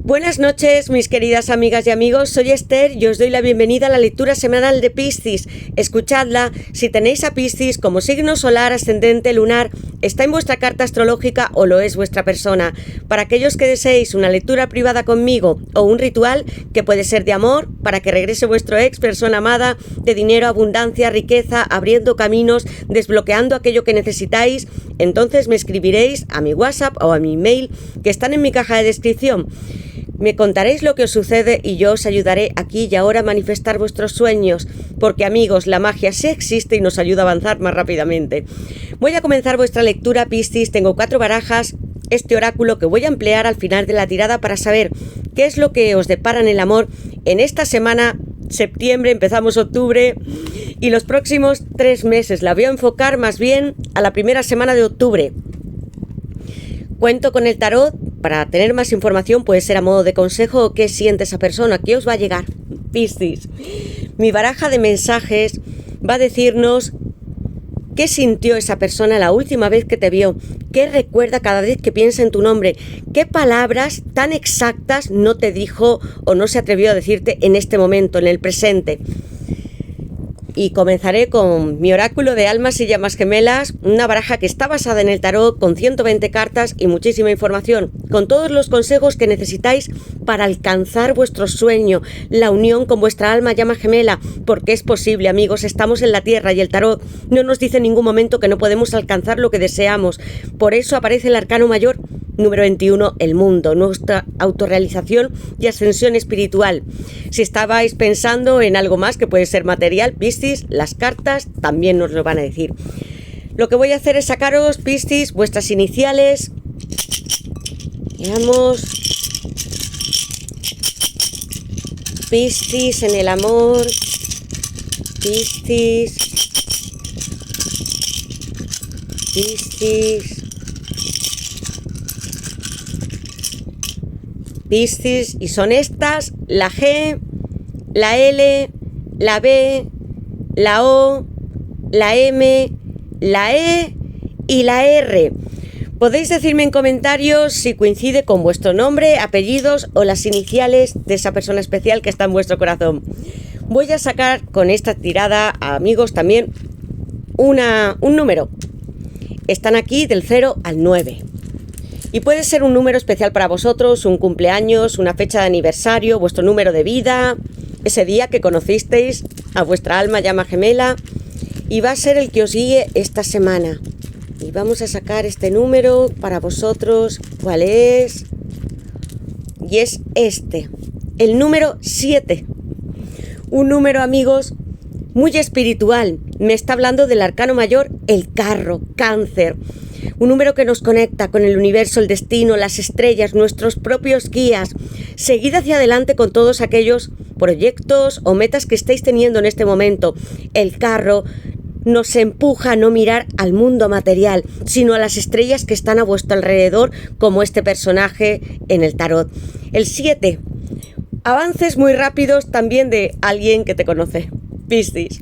Buenas noches, mis queridas amigas y amigos, soy Esther y os doy la bienvenida a la lectura semanal de Piscis. Escuchadla, si tenéis a Piscis como signo solar, ascendente, lunar, está en vuestra carta astrológica o lo es vuestra persona. Para aquellos que deseéis una lectura privada conmigo o un ritual que puede ser de amor, para que regrese vuestro ex, persona amada, de dinero, abundancia, riqueza, abriendo caminos, desbloqueando aquello que necesitáis, entonces me escribiréis a mi WhatsApp o a mi email que están en mi caja de descripción. Me contaréis lo que os sucede y yo os ayudaré aquí y ahora a manifestar vuestros sueños, porque amigos, la magia sí existe y nos ayuda a avanzar más rápidamente. Voy a comenzar vuestra lectura, Piscis. Tengo 4 barajas, este oráculo que voy a emplear al final de la tirada para saber qué es lo que os depara en el amor en esta semana, septiembre, empezamos octubre, y los próximos 3 meses. La voy a enfocar más bien a la primera semana de octubre. Cuento con el tarot. Para tener más información, puede ser a modo de consejo o qué siente esa persona, qué os va a llegar, Piscis. Mi baraja de mensajes va a decirnos qué sintió esa persona la última vez que te vio, qué recuerda cada vez que piensa en tu nombre, qué palabras tan exactas no te dijo o no se atrevió a decirte en este momento, en el presente. Y comenzaré con mi oráculo de almas y llamas gemelas, una baraja que está basada en el tarot con 120 cartas y muchísima información, con todos los consejos que necesitáis para alcanzar vuestro sueño, la unión con vuestra alma llama gemela, porque es posible, amigos, estamos en la Tierra y el tarot no nos dice en ningún momento que no podemos alcanzar lo que deseamos. Por eso aparece el arcano mayor número 21, el mundo, nuestra autorrealización y ascensión espiritual. Si estabais pensando en algo más que puede ser material, Piscis, las cartas también nos lo van a decir. Lo que voy a hacer es sacaros, Piscis, vuestras iniciales. Veamos. Piscis en el amor. Piscis. Piscis. Piscis, y son estas: la G, la L, la B, la O, la M, la E y la R. Podéis decirme en comentarios si coincide con vuestro nombre, apellidos o las iniciales de esa persona especial que está en vuestro corazón. Voy a sacar con esta tirada, amigos, también un número. Están aquí del 0 al 9. Y puede ser un número especial para vosotros, un cumpleaños, una fecha de aniversario, vuestro número de vida, ese día que conocisteis a vuestra alma llama gemela, y va a ser el que os guíe esta semana. Y vamos a sacar este número para vosotros. ¿Cuál es? Y es este, el número 7. Un número, amigos, muy espiritual. Me está hablando del arcano mayor, el carro, Cáncer. Un número que nos conecta con el universo, el destino, las estrellas, nuestros propios guías. Seguid hacia adelante con todos aquellos proyectos o metas que estéis teniendo en este momento. El carro nos empuja a no mirar al mundo material, sino a las estrellas que están a vuestro alrededor, como este personaje en el tarot. El 7. Avances muy rápidos también de alguien que te conoce, Piscis.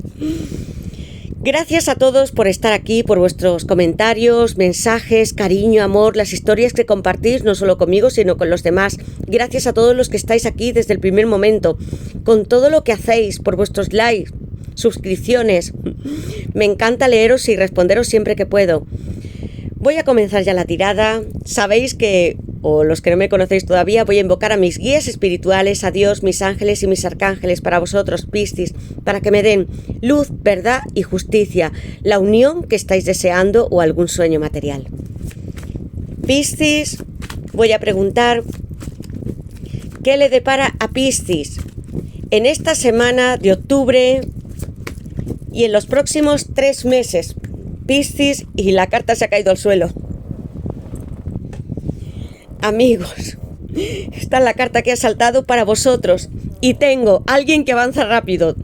Gracias a todos por estar aquí, por vuestros comentarios, mensajes, cariño, amor, las historias que compartís, no solo conmigo, sino con los demás. Gracias a todos los que estáis aquí desde el primer momento, con todo lo que hacéis, por vuestros likes, suscripciones. Me encanta leeros y responderos siempre que puedo. Voy a comenzar ya la tirada. Sabéis que, o los que no me conocéis todavía, voy a invocar a mis guías espirituales, a Dios, mis ángeles y mis arcángeles para vosotros, Piscis, para que me den luz, verdad y justicia, la unión que estáis deseando o algún sueño material. Piscis, voy a preguntar qué le depara a Piscis en esta semana de octubre y en los próximos 3 meses. Piscis, y la carta se ha caído al suelo. Amigos, esta es la carta que ha saltado para vosotros y tengo a alguien que avanza rápido.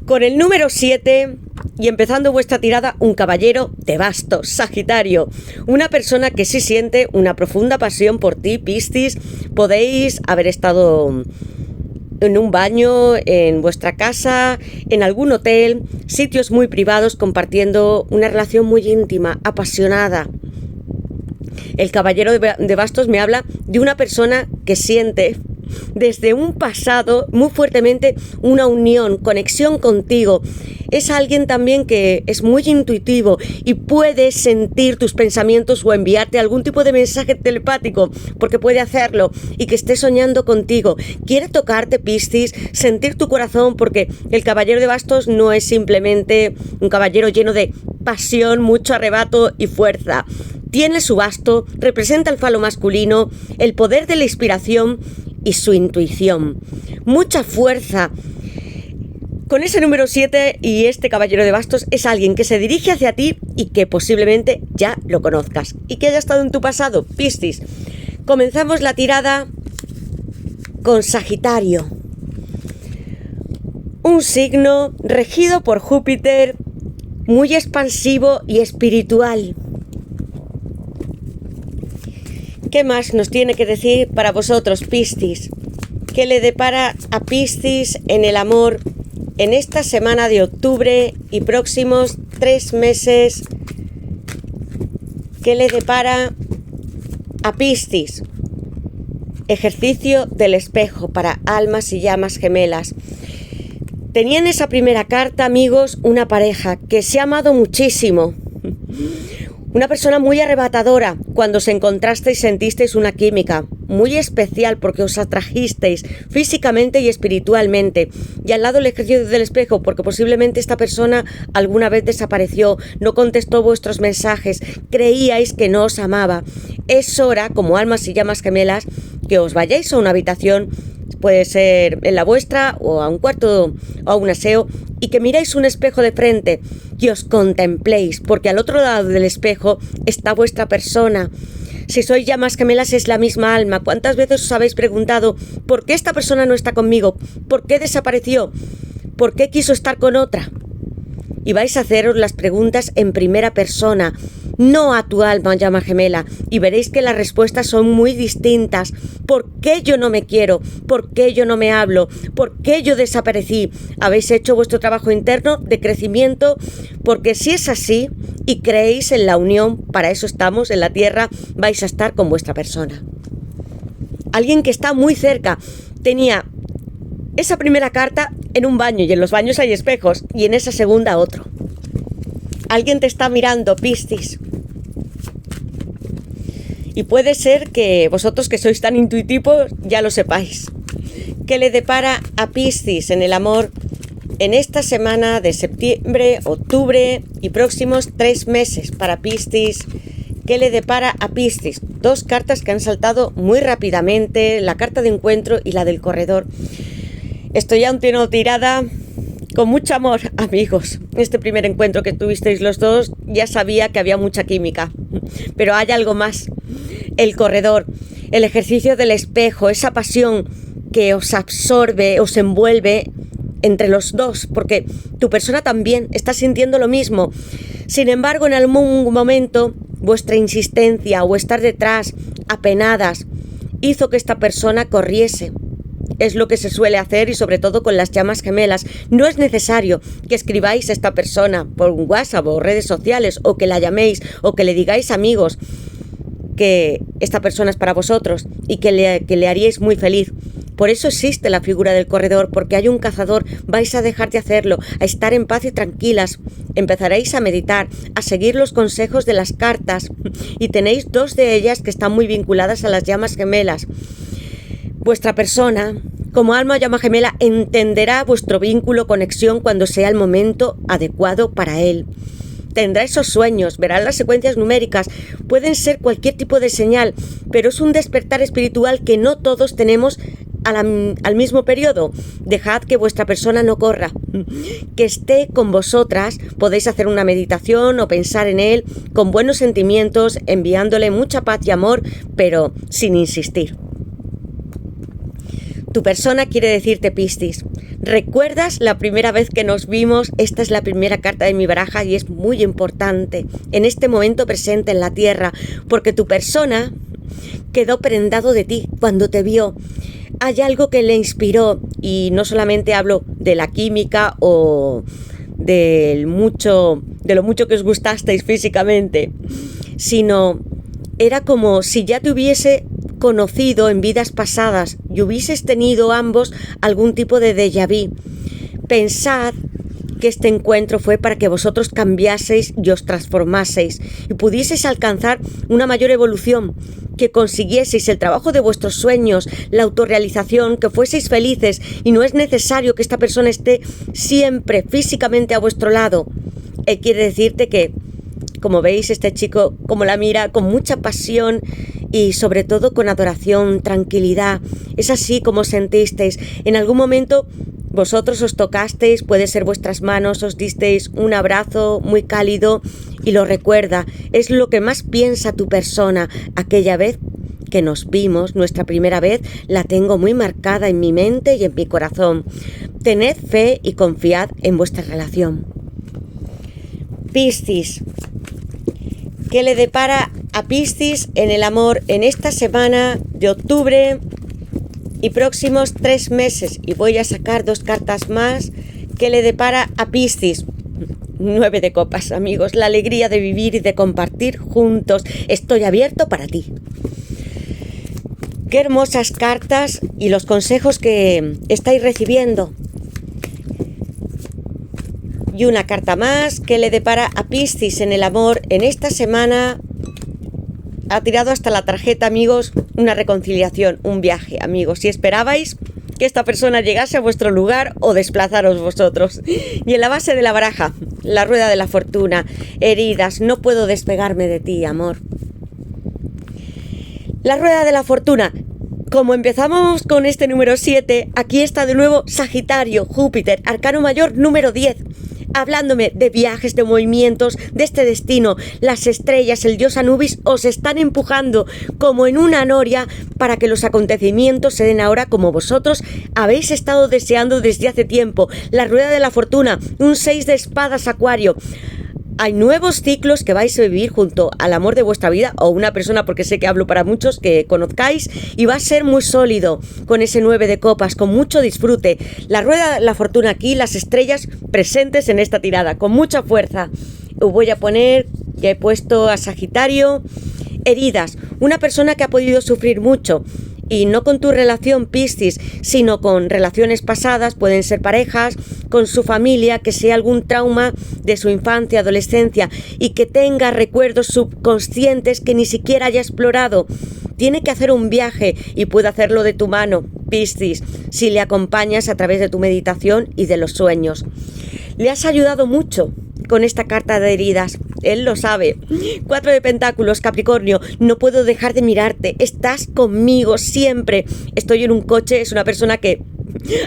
Con el número 7 y empezando vuestra tirada, un caballero de bastos, Sagitario. Una persona que sí siente una profunda pasión por ti, Piscis. Podéis haber estado en un baño, en vuestra casa, en algún hotel, sitios muy privados, compartiendo una relación muy íntima, apasionada. El caballero de bastos me habla de una persona que siente desde un pasado muy fuertemente una unión, conexión contigo. Es alguien también que es muy intuitivo y puede sentir tus pensamientos o enviarte algún tipo de mensaje telepático, porque puede hacerlo, y que esté soñando contigo. Quiere tocarte, Piscis, sentir tu corazón, porque el caballero de bastos no es simplemente un caballero lleno de pasión, mucho arrebato y fuerza. Tiene su basto, representa el falo masculino, el poder de la inspiración y su intuición. Mucha fuerza. Con ese número 7 y este caballero de bastos es alguien que se dirige hacia ti y que posiblemente ya lo conozcas y que haya estado en tu pasado, Piscis. Comenzamos la tirada con Sagitario. Un signo regido por Júpiter, muy expansivo y espiritual. ¿Qué más nos tiene que decir para vosotros, Piscis? ¿Qué le depara a Piscis en el amor en esta semana de octubre y próximos 3 meses? ¿Qué le depara a Piscis? Ejercicio del espejo para almas y llamas gemelas. Tenía en esa primera carta, amigos, una pareja que se ha amado muchísimo. Una persona muy arrebatadora. Cuando os encontrasteis sentisteis una química muy especial porque os atrajisteis físicamente y espiritualmente. Y al lado el ejercicio del espejo, porque posiblemente esta persona alguna vez desapareció, no contestó vuestros mensajes, creíais que no os amaba. Es hora, como almas y llamas gemelas, que os vayáis a una habitación, puede ser en la vuestra o a un cuarto o a un aseo, y que miráis un espejo de frente y os contempléis, porque al otro lado del espejo está vuestra persona. Si sois llamas gemelas es la misma alma. ¿Cuántas veces os habéis preguntado por qué esta persona no está conmigo? ¿Por qué desapareció? ¿Por qué quiso estar con otra? Y vais a haceros las preguntas en primera persona, no a tu alma llama gemela, y veréis que las respuestas son muy distintas. ¿Por qué yo no me quiero? ¿Por qué yo no me hablo? ¿Por qué yo desaparecí? ¿Habéis hecho vuestro trabajo interno de crecimiento? Porque si es así y creéis en la unión, para eso estamos en la tierra, vais a estar con vuestra persona. Alguien que está muy cerca. Tenía esa primera carta en un baño, y en los baños hay espejos, y en esa segunda otro. Alguien te está mirando, Piscis. Y puede ser que vosotros, que sois tan intuitivos, ya lo sepáis. ¿Qué le depara a Piscis en el amor en esta semana de septiembre, octubre y próximos 3 meses para Piscis? ¿Qué le depara a Piscis? 2 cartas que han saltado muy rápidamente, la carta de encuentro y la del corredor. Esto ya tiene tirada con mucho amor, amigos. Este primer encuentro que tuvisteis los dos, ya sabía que había mucha química, pero hay algo más. El corredor, el ejercicio del espejo, esa pasión que os absorbe, os envuelve entre los dos, porque tu persona también está sintiendo lo mismo. Sin embargo, en algún momento, vuestra insistencia o estar detrás, apenadas, hizo que esta persona corriese. Es lo que se suele hacer, y sobre todo con las llamas gemelas. No es necesario que escribáis a esta persona por un WhatsApp o redes sociales, o que la llaméis, o que le digáis, amigos, que esta persona es para vosotros y que le haríais muy feliz. Por eso existe la figura del corredor, porque hay un cazador. Vais a dejar de hacerlo, a estar en paz y tranquilas. Empezaréis a meditar, a seguir los consejos de las cartas, y tenéis 2 de ellas que están muy vinculadas a las llamas gemelas. Vuestra persona, como alma o llama gemela, entenderá vuestro vínculo, conexión, cuando sea el momento adecuado para él. Tendrá esos sueños, verá las secuencias numéricas, pueden ser cualquier tipo de señal, pero es un despertar espiritual que no todos tenemos al mismo periodo. Dejad que vuestra persona no corra, que esté con vosotras. Podéis hacer una meditación o pensar en él con buenos sentimientos, enviándole mucha paz y amor, pero sin insistir. Tu persona quiere decirte, Piscis, ¿recuerdas la primera vez que nos vimos? Esta es la primera carta de mi baraja y es muy importante en este momento presente en la tierra, porque tu persona quedó prendado de ti cuando te vio. Hay algo que le inspiró, y no solamente hablo de la química o de lo mucho que os gustasteis físicamente, sino era como si ya te hubiese conocido en vidas pasadas y hubieses tenido ambos algún tipo de déjà vu. Pensad que este encuentro fue para que vosotros cambiaseis y os transformaseis y pudieseis alcanzar una mayor evolución, que consiguieseis el trabajo de vuestros sueños, la autorrealización, que fueseis felices, y no es necesario que esta persona esté siempre físicamente a vuestro lado. Él quiere decirte que, como veis, este chico como la mira con mucha pasión y sobre todo con adoración, tranquilidad. Es así como sentisteis. En algún momento vosotros os tocasteis, puede ser vuestras manos, os disteis un abrazo muy cálido y lo recuerda. Es lo que más piensa tu persona. Aquella vez que nos vimos, nuestra primera vez, la tengo muy marcada en mi mente y en mi corazón. Tened fe y confiad en vuestra relación. Piscis. ¿Qué le depara a Piscis en el amor en esta semana de octubre y próximos 3 meses? Y voy a sacar 2 cartas más. ¿Qué le depara a Piscis? 9 de copas, amigos. La alegría de vivir y de compartir juntos. Estoy abierto para ti. Qué hermosas cartas y los consejos que estáis recibiendo. Y una carta más que le depara a Piscis en el amor en esta semana. Ha tirado hasta la tarjeta, amigos, una reconciliación, un viaje, amigos. Si esperabais que esta persona llegase a vuestro lugar o desplazaros vosotros. Y en la base de la baraja, la rueda de la fortuna, heridas, no puedo despegarme de ti, amor. La rueda de la fortuna. Como empezamos con este número 7, aquí está de nuevo Sagitario, Júpiter, arcano mayor número 10. Hablándome de viajes, de movimientos, de este destino. Las estrellas, el dios Anubis, os están empujando como en una noria para que los acontecimientos se den ahora como vosotros habéis estado deseando desde hace tiempo. La rueda de la fortuna, un 6 de espadas, Acuario. Hay nuevos ciclos que vais a vivir junto al amor de vuestra vida o una persona, porque sé que hablo para muchos, que conozcáis, y va a ser muy sólido con ese 9 de copas, con mucho disfrute. La rueda de la fortuna aquí, las estrellas presentes en esta tirada, con mucha fuerza. Os voy a poner, ya he puesto a Sagitario, heridas. Una persona que ha podido sufrir mucho. Y no con tu relación, Piscis, sino con relaciones pasadas, pueden ser parejas, con su familia, que sea algún trauma de su infancia, adolescencia, y que tenga recuerdos subconscientes que ni siquiera haya explorado. Tiene que hacer un viaje y puede hacerlo de tu mano, Piscis, si le acompañas a través de tu meditación y de los sueños. Le has ayudado mucho con esta carta de heridas. Él lo sabe. 4 de pentáculos, Capricornio. No puedo dejar de mirarte. Estás conmigo siempre. Estoy en un coche. Es una persona que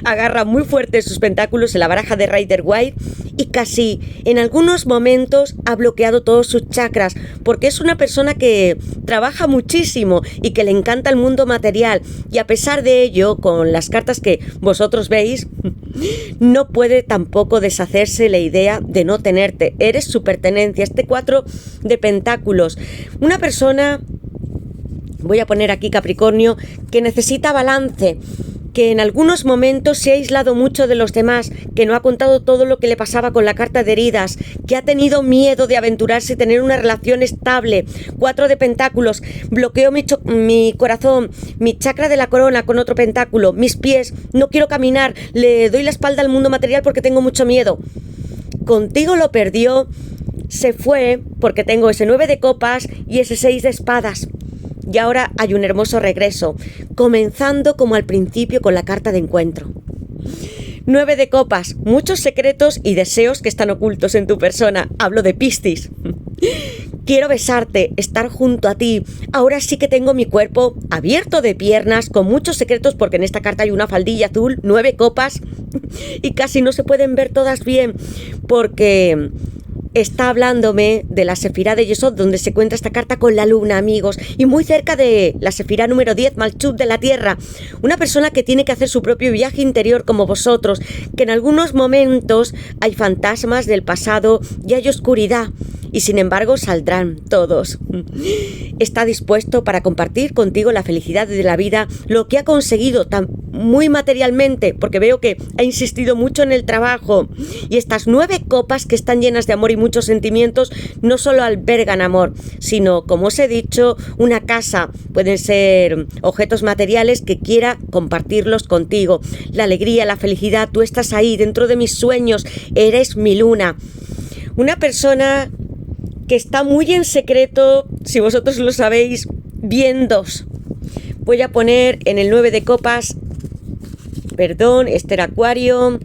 agarra muy fuerte sus pentáculos en la baraja de Rider-Waite y casi en algunos momentos ha bloqueado todos sus chakras, porque es una persona que trabaja muchísimo y que le encanta el mundo material, y a pesar de ello, con las cartas que vosotros veis, no puede tampoco deshacerse la idea de no tenerte. Eres su pertenencia. Este 4 de pentáculos, una persona, voy a poner aquí Capricornio, que necesita balance, que en algunos momentos se ha aislado mucho de los demás, que no ha contado todo lo que le pasaba con la carta de heridas, que ha tenido miedo de aventurarse y tener una relación estable. 4 de pentáculos, bloqueo mi corazón, mi chakra de la corona con otro pentáculo, mis pies, no quiero caminar, le doy la espalda al mundo material porque tengo mucho miedo. Contigo lo perdió, se fue porque tengo ese 9 de copas y ese 6 de espadas. Y ahora hay un hermoso regreso, comenzando como al principio con la carta de encuentro. 9 de copas, muchos secretos y deseos que están ocultos en tu persona. Hablo de Piscis. Quiero besarte, estar junto a ti. Ahora sí que tengo mi cuerpo abierto de piernas, con muchos secretos, porque en esta carta hay una faldilla azul, 9 copas, y casi no se pueden ver todas bien, porque está hablándome de la Sefirá de Yesod, donde se encuentra esta carta con la luna, amigos, y muy cerca de la Sefirá número 10, Malchut, de la tierra. Una persona que tiene que hacer su propio viaje interior como vosotros, que en algunos momentos hay fantasmas del pasado y hay oscuridad, y sin embargo saldrán todos. está dispuesto para compartir contigo la felicidad de la vida, lo que ha conseguido tan muy materialmente, porque veo que ha insistido mucho en el trabajo. Y estas 9 copas que están llenas de amor y muchos sentimientos no solo albergan amor, sino, como os he dicho, una casa, pueden ser objetos materiales que quiera compartirlos contigo. La alegría, la felicidad, tú estás ahí dentro de mis sueños, eres mi luna. Una persona que está muy en secreto, si vosotros lo sabéis, viéndos. Voy a poner en el 9 de copas, este era Acuario,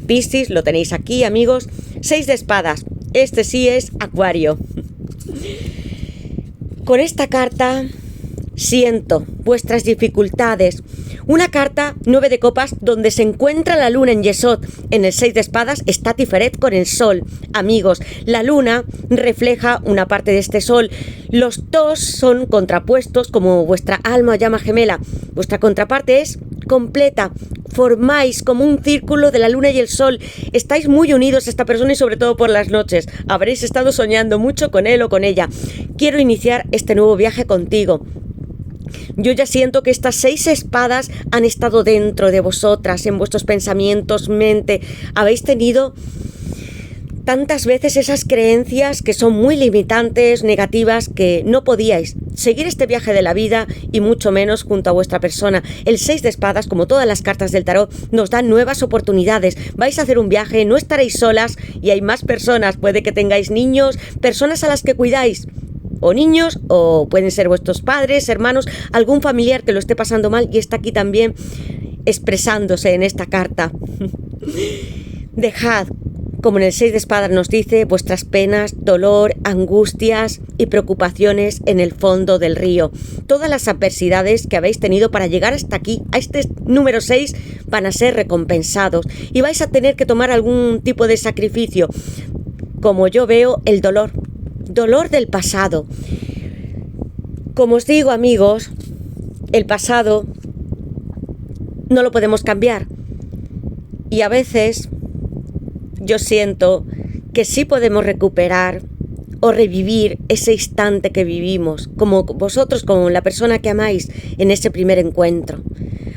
Piscis, lo tenéis aquí, amigos. 6 de espadas, este sí es Acuario. Con esta carta siento vuestras dificultades. Una carta 9 de copas donde se encuentra la luna en Yesod. En el 6 de espadas está Tiferet con el sol. Amigos, la luna refleja una parte de este sol. Los dos son contrapuestos como vuestra alma o llama gemela. Vuestra contraparte es completa. Formáis como un círculo de la luna y el sol. Estáis muy unidos a esta persona y sobre todo por las noches. Habréis estado soñando mucho con él o con ella. Quiero iniciar este nuevo viaje contigo. Yo ya siento que estas 6 espadas han estado dentro de vosotras, en vuestros pensamientos, mente. Habéis tenido tantas veces esas creencias que son muy limitantes, negativas, que no podíais seguir este viaje de la vida y mucho menos junto a vuestra persona. El 6 de espadas, como todas las cartas del tarot, nos dan nuevas oportunidades. Vais a hacer un viaje, no estaréis solas y hay más personas. Puede que tengáis niños, personas a las que cuidáis. O niños, o pueden ser vuestros padres, hermanos, algún familiar que lo esté pasando mal y está aquí también expresándose en esta carta. Dejad, como en el 6 de espadas nos dice, vuestras penas, dolor, angustias y preocupaciones en el fondo del río. Todas las adversidades que habéis tenido para llegar hasta aquí, a este número 6, van a ser recompensados y vais a tener que tomar algún tipo de sacrificio. Como yo veo, el dolor del pasado. Como os digo, amigos, el pasado no lo podemos cambiar y a veces yo siento que sí podemos recuperar o revivir ese instante que vivimos, como vosotros, como la persona que amáis en ese primer encuentro.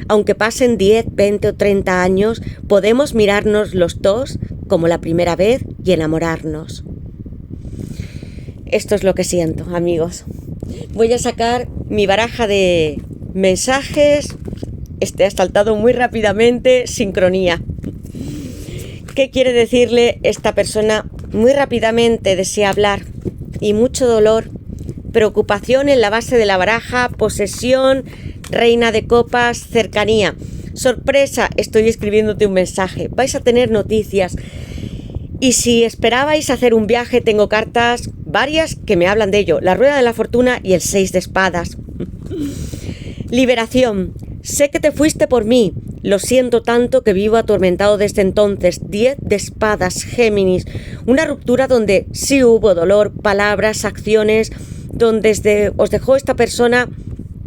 Aunque pasen 10, 20 o 30 años, podemos mirarnos los dos como la primera vez y enamorarnos. Esto es lo que siento, amigos. Voy a sacar mi baraja de mensajes. Ha saltado muy rápidamente, sincronía. ¿Qué quiere decirle esta persona? Muy rápidamente desea hablar y mucho dolor, preocupación en la base de la baraja, posesión, reina de copas, cercanía. Sorpresa, estoy escribiéndote un mensaje. Vais a tener noticias. Y si esperabais hacer un viaje, tengo cartas varias que me hablan de ello. La rueda de la fortuna y el 6 de espadas. Liberación. Sé que te fuiste por mí. Lo siento tanto que vivo atormentado desde entonces. 10 de espadas, Géminis. Una ruptura donde sí hubo dolor, palabras, acciones, donde os dejó esta persona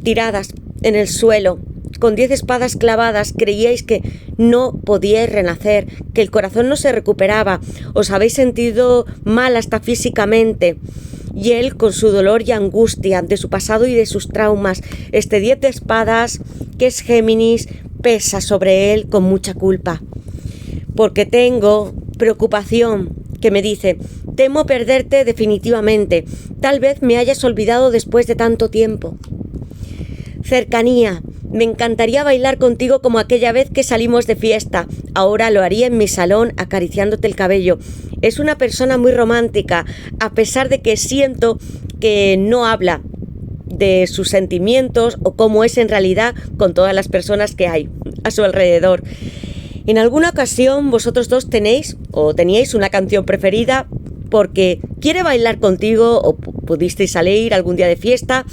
tiradas en el suelo. Con 10 espadas clavadas, creíais que no podíais renacer, que el corazón no se recuperaba, os habéis sentido mal hasta físicamente. Y él, con su dolor y angustia de su pasado y de sus traumas, este 10 de espadas, que es Géminis, pesa sobre él con mucha culpa. Porque tengo preocupación que me dice, temo perderte definitivamente, tal vez me hayas olvidado después de tanto tiempo. Cercanía. Me encantaría bailar contigo como aquella vez que salimos de fiesta. Ahora lo haría en mi salón acariciándote el cabello. Es una persona muy romántica, a pesar de que siento que no habla de sus sentimientos o cómo es en realidad con todas las personas que hay a su alrededor. En alguna ocasión vosotros dos teníais una canción preferida porque quiere bailar contigo o pudisteis salir algún día de fiesta.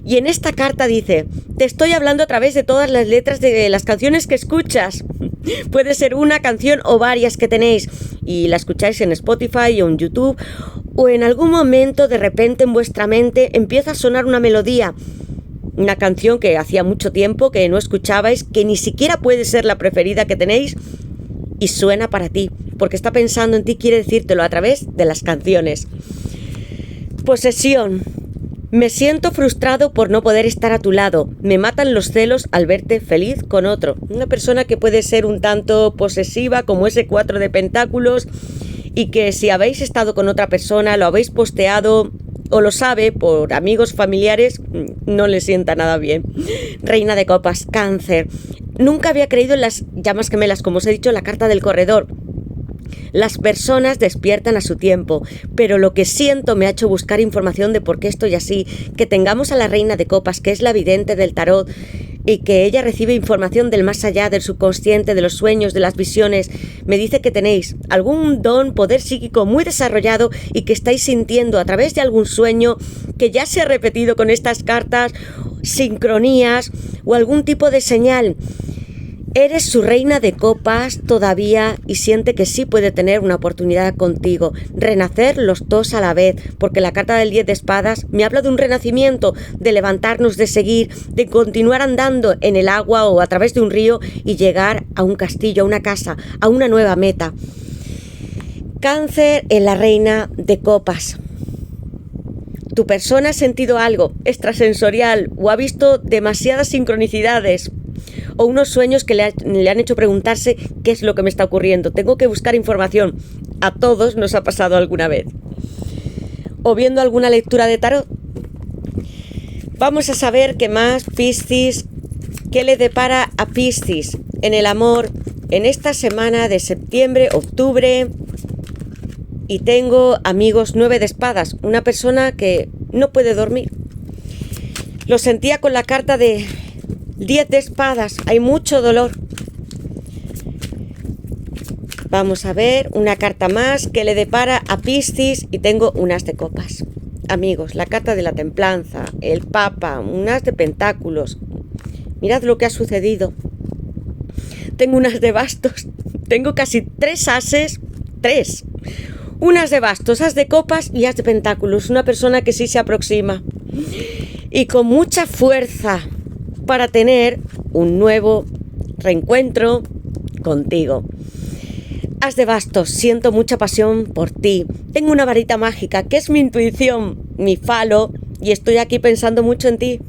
Y en esta carta dice, te estoy hablando a través de todas las letras de las canciones que escuchas. Puede ser una canción o varias que tenéis y la escucháis en Spotify o en YouTube o en algún momento de repente en vuestra mente empieza a sonar una melodía, una canción que hacía mucho tiempo que no escuchabais, que ni siquiera puede ser la preferida que tenéis y suena para ti, porque está pensando en ti, quiere decírtelo a través de las canciones. Posesión. Me siento frustrado por no poder estar a tu lado. Me matan los celos al verte feliz con otro. Una persona que puede ser un tanto posesiva, como ese 4 de pentáculos, y que si habéis estado con otra persona, lo habéis posteado o lo sabe por amigos familiares, no le sienta nada bien. Reina de copas, Cáncer. Nunca había creído en las llamas gemelas, como os he dicho, la carta del corredor. Las personas despiertan a su tiempo, pero lo que siento me ha hecho buscar información de por qué estoy así, que tengamos a la Reina de Copas, que es la vidente del tarot, y que ella recibe información del más allá, del subconsciente, de los sueños, de las visiones. Me dice que tenéis algún don, poder psíquico muy desarrollado y que estáis sintiendo a través de algún sueño que ya se ha repetido con estas cartas, sincronías o algún tipo de señal. Eres su reina de copas todavía y siente que sí puede tener una oportunidad contigo. Renacer los dos a la vez, porque la carta del 10 de espadas me habla de un renacimiento, de levantarnos, de seguir, de continuar andando en el agua o a través de un río y llegar a un castillo, a una casa, a una nueva meta. Cáncer en la reina de copas. Tu persona ha sentido algo extrasensorial o ha visto demasiadas sincronicidades o unos sueños que le han hecho preguntarse qué es lo que me está ocurriendo. Tengo que buscar información. A todos nos ha pasado alguna vez. O viendo alguna lectura de tarot. Vamos a saber qué más, Piscis, qué le depara a Piscis en el amor en esta semana de septiembre, octubre. Y tengo amigos 9 de espadas, una persona que no puede dormir. Lo sentía con la carta de 10 de espadas, hay mucho dolor. Vamos a ver una carta más que le depara a Piscis y tengo un as de copas. Amigos, la carta de la templanza, el papa, un as de pentáculos. Mirad lo que ha sucedido. Tengo un as de bastos, tengo casi 3 ases, 3. Un as de bastos, as de copas y as de pentáculos. Una persona que sí se aproxima y con mucha fuerza para tener un nuevo reencuentro contigo. As de bastos, siento mucha pasión por ti. Tengo una varita mágica que es mi intuición, mi falo, y estoy aquí pensando mucho en ti.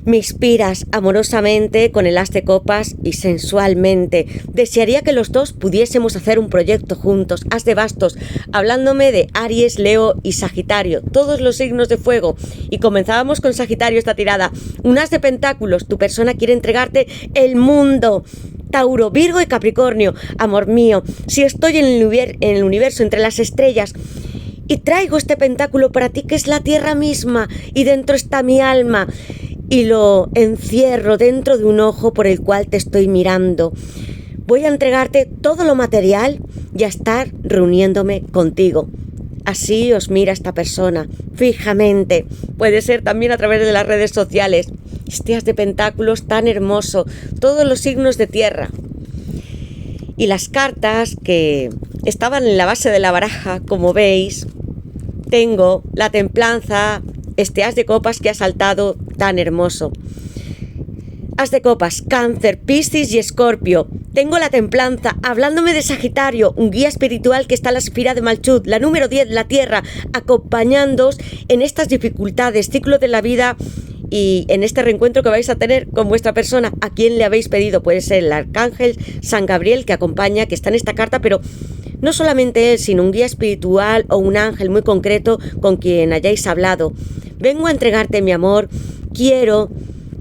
Me inspiras amorosamente con el as de copas y sensualmente. Desearía que los dos pudiésemos hacer un proyecto juntos. As de bastos, hablándome de Aries, Leo y Sagitario, todos los signos de fuego. Y comenzábamos con Sagitario esta tirada. Un as de pentáculos, tu persona quiere entregarte el mundo. Tauro, Virgo y Capricornio, amor mío, si estoy en el universo, entre las estrellas, y traigo este pentáculo para ti que es la tierra misma, y dentro está mi alma, y lo encierro dentro de un ojo por el cual te estoy mirando. Voy a entregarte todo lo material y a estar reuniéndome contigo. Así os mira esta persona, fijamente. Puede ser también a través de las redes sociales. Este as de pentáculos tan hermoso, todos los signos de tierra. Y las cartas que estaban en la base de la baraja, como veis, tengo la templanza, este as de copas que ha saltado tan hermoso. As de copas, Cáncer, Piscis y Escorpio. Tengo la templanza, hablándome de Sagitario, un guía espiritual que está en la esfera de Malchut, la número 10, la Tierra, acompañándoos en estas dificultades, ciclo de la vida y en este reencuentro que vais a tener con vuestra persona. ¿A quién le habéis pedido? Puede ser el arcángel San Gabriel que acompaña, que está en esta carta, pero no solamente él, sino un guía espiritual o un ángel muy concreto con quien hayáis hablado. Vengo a entregarte mi amor, quiero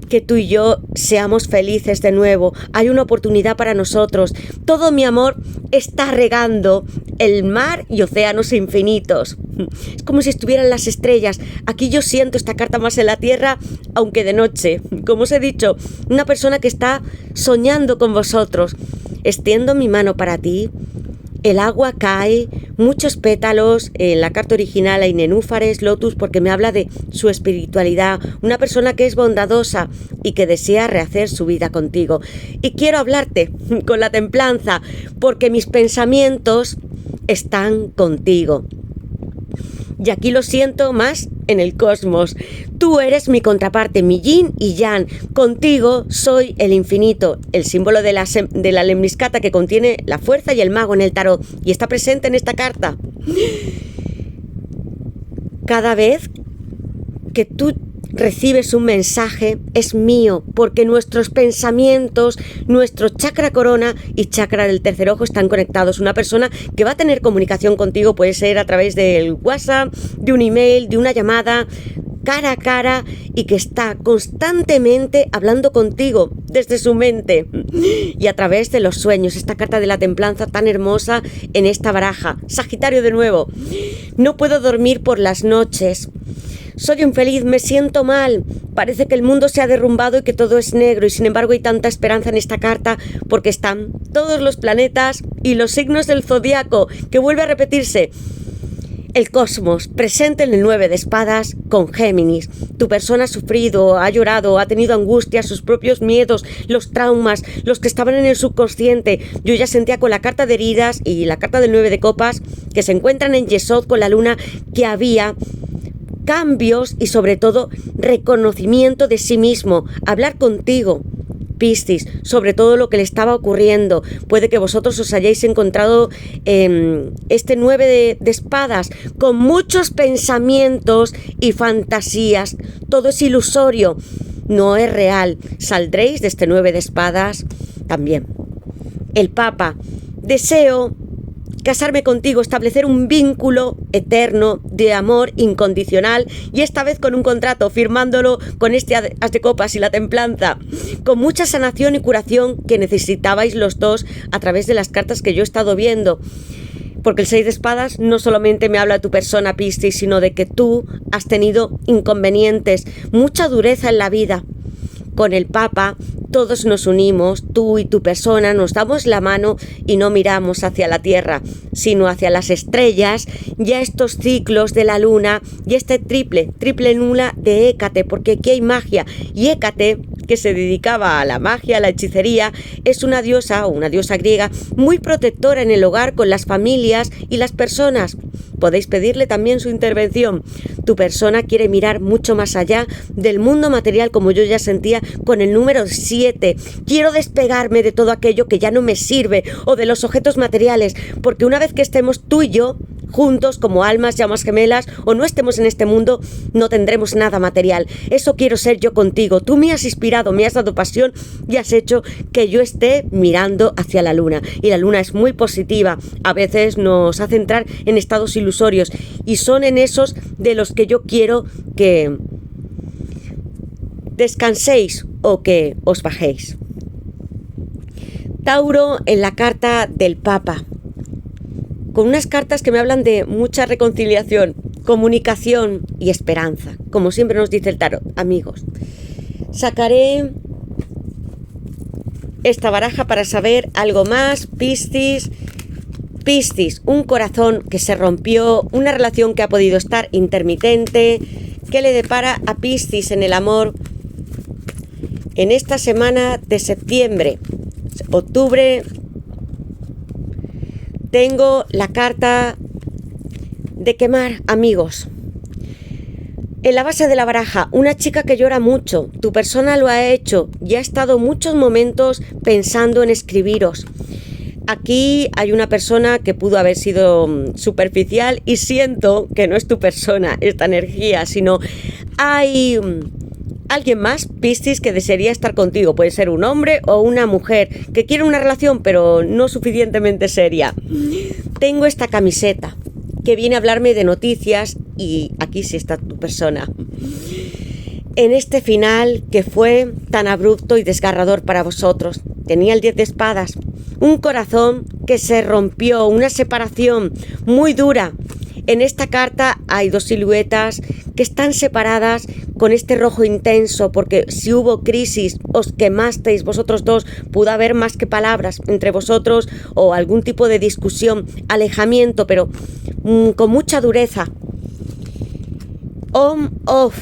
que tú y yo seamos felices de nuevo. Hay una oportunidad para nosotros. Todo mi amor está regando el mar y océanos infinitos. Es como si estuvieran las estrellas. Aquí yo siento esta carta más en la tierra, aunque de noche. Como os he dicho, una persona que está soñando con vosotros. Extiendo mi mano para ti. El agua cae, muchos pétalos, en la carta original hay nenúfares, lotus, porque me habla de su espiritualidad, una persona que es bondadosa y que desea rehacer su vida contigo. Y quiero hablarte con la templanza, porque mis pensamientos están contigo. Y aquí lo siento más en el cosmos. Tú eres mi contraparte, mi yin y yang. Contigo soy el infinito, el símbolo de la lemniscata que contiene la fuerza y el mago en el tarot. Y está presente en esta carta. Cada vez que tú recibes un mensaje es mío, porque nuestros pensamientos, nuestro chakra corona y chakra del tercer ojo están conectados. Una persona que va a tener comunicación contigo puede ser a través del WhatsApp, de un email, de una llamada, cara a cara, y que está constantemente hablando contigo desde su mente y a través de los sueños. Esta carta de la templanza tan hermosa en esta baraja. Sagitario de nuevo. No puedo dormir por las noches. Soy infeliz, me siento mal, parece que el mundo se ha derrumbado y que todo es negro, y sin embargo hay tanta esperanza en esta carta porque están todos los planetas y los signos del zodiaco, que vuelve a repetirse. El cosmos, presente en el 9 de espadas con Géminis. Tu persona ha sufrido, ha llorado, ha tenido angustia, sus propios miedos, los traumas, los que estaban en el subconsciente. Yo ya sentía con la carta de heridas y la carta del 9 de copas, que se encuentran en Yesod con la luna, que había cambios y sobre todo reconocimiento de sí mismo, hablar contigo, Piscis, sobre todo lo que le estaba ocurriendo. Puede que vosotros os hayáis encontrado este 9 de espadas con muchos pensamientos y fantasías. Todo es ilusorio, no es real. Saldréis de este 9 de espadas también. El Papa, deseo casarme contigo, establecer un vínculo eterno de amor incondicional, y esta vez con un contrato, firmándolo con este as de copas y la templanza, con mucha sanación y curación que necesitabais los dos a través de las cartas que yo he estado viendo. Porque el 6 de espadas no solamente me habla de tu persona, Piscis, sino de que tú has tenido inconvenientes, mucha dureza en la vida. Con el Papa todos nos unimos, tú y tu persona, nos damos la mano y no miramos hacia la tierra, sino hacia las estrellas, ya estos ciclos de la luna y este triple luna de Hécate, porque aquí hay magia. Y Hécate, que se dedicaba a la magia, a la hechicería, es una diosa griega muy protectora en el hogar con las familias y las personas. Podéis pedirle también su intervención. Tu persona quiere mirar mucho más allá del mundo material, como yo ya sentía con el número 7. Quiero despegarme de todo aquello que ya no me sirve, o de los objetos materiales, porque una vez que estemos tú y yo juntos como almas, llamas gemelas, o no estemos en este mundo, no tendremos nada material. Eso quiero ser yo contigo. Tú me has inspirado, me has dado pasión y has hecho que yo esté mirando hacia la luna. Y la luna es muy positiva. A veces nos hace entrar en estados ilusorios, y son en esos de los que yo quiero que descanséis o que os bajéis. Tauro, en la carta del Papa, con unas cartas que me hablan de mucha reconciliación, comunicación y esperanza, como siempre nos dice el tarot, amigos. Sacaré esta baraja para saber algo más. Piscis, un corazón que se rompió, una relación que ha podido estar intermitente. ¿Qué le depara a Piscis en el amor en esta semana de septiembre, octubre? Tengo la carta de quemar, amigos. En la base de la baraja, una chica que llora mucho. Tu persona lo ha hecho y ha estado muchos momentos pensando en escribiros. Aquí hay una persona que pudo haber sido superficial, y siento que no es tu persona esta energía, sino hay alguien más, Piscis, que desearía estar contigo. Puede ser un hombre o una mujer que quiere una relación, pero no suficientemente seria. Tengo esta camiseta que viene a hablarme de noticias, y aquí sí está tu persona. En este final que fue tan abrupto y desgarrador para vosotros, tenía el 10 de espadas, un corazón que se rompió, una separación muy dura. En esta carta hay dos siluetas que están separadas con este rojo intenso, porque si hubo crisis, os quemasteis vosotros dos, pudo haber más que palabras entre vosotros o algún tipo de discusión, alejamiento, pero con mucha dureza. On-off.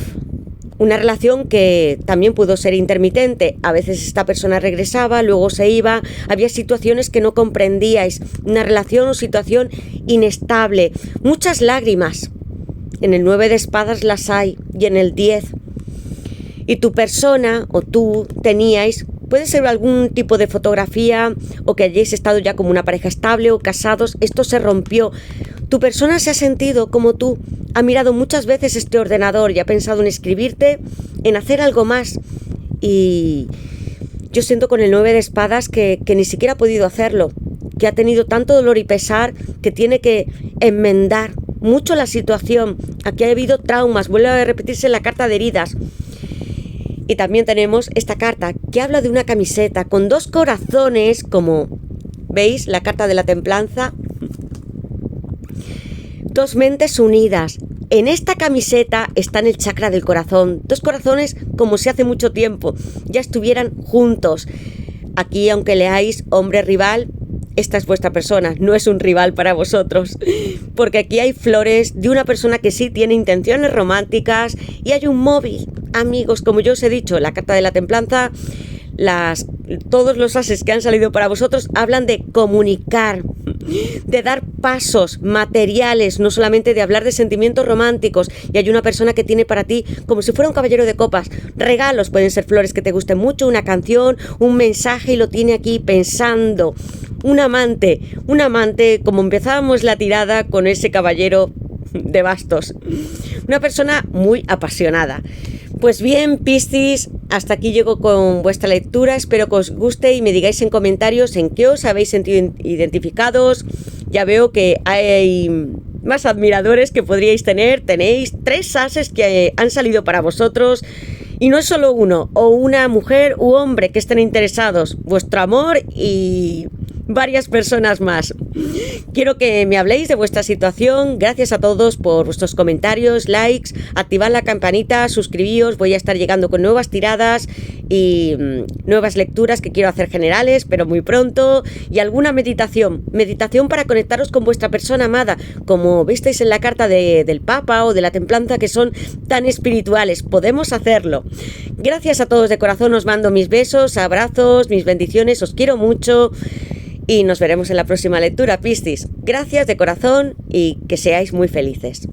Una relación que también pudo ser intermitente. A veces esta persona regresaba, luego se iba. Había situaciones que no comprendíais. Una relación o situación inestable. Muchas lágrimas. En el 9 de espadas las hay, y en el 10. Y tu persona o tú teníais, puede ser algún tipo de fotografía, o que hayáis estado ya como una pareja estable o casados. Esto se rompió. Tu persona se ha sentido como tú, ha mirado muchas veces este ordenador y ha pensado en escribirte, en hacer algo más. Y yo siento con el 9 de espadas que ni siquiera ha podido hacerlo, que ha tenido tanto dolor y pesar que tiene que enmendar mucho la situación. Aquí ha habido traumas, vuelve a repetirse la carta de heridas. Y también tenemos esta carta que habla de una camiseta con 2 corazones, como veis, la carta de la templanza. 2 mentes unidas. En esta camiseta está en el chakra del corazón. 2 corazones como si hace mucho tiempo ya estuvieran juntos. Aquí, aunque leáis hombre rival, esta es vuestra persona, no es un rival para vosotros. Porque aquí hay flores de una persona que sí tiene intenciones románticas y hay un móvil. Amigos, como yo os he dicho, la carta de la templanza, todos los ases que han salido para vosotros hablan de comunicar, de dar pasos materiales, no solamente de hablar de sentimientos románticos. Y hay una persona que tiene para ti, como si fuera un caballero de copas, regalos, pueden ser flores que te gusten mucho, una canción, un mensaje, y lo tiene aquí pensando. Un amante, como empezábamos la tirada con ese caballero de bastos, una persona muy apasionada. Pues bien, Piscis, hasta aquí llego con vuestra lectura. Espero que os guste y me digáis en comentarios en qué os habéis sentido identificados. Ya veo que hay más admiradores que podríais tener. Tenéis 3 ases que han salido para vosotros. Y no es solo uno, o una mujer u hombre que estén interesados. Vuestro amor y varias personas más. Quiero que me habléis de vuestra situación. Gracias a todos por vuestros comentarios, likes, activad la campanita, suscribíos. Voy a estar llegando con nuevas tiradas y nuevas lecturas que quiero hacer generales, pero muy pronto. Y alguna meditación para conectaros con vuestra persona amada, como visteis en la carta del Papa o de la Templanza, que son tan espirituales. Podemos hacerlo. Gracias a todos de corazón, os mando mis besos, abrazos, mis bendiciones, os quiero mucho. Y nos veremos en la próxima lectura, Piscis. Gracias de corazón y que seáis muy felices.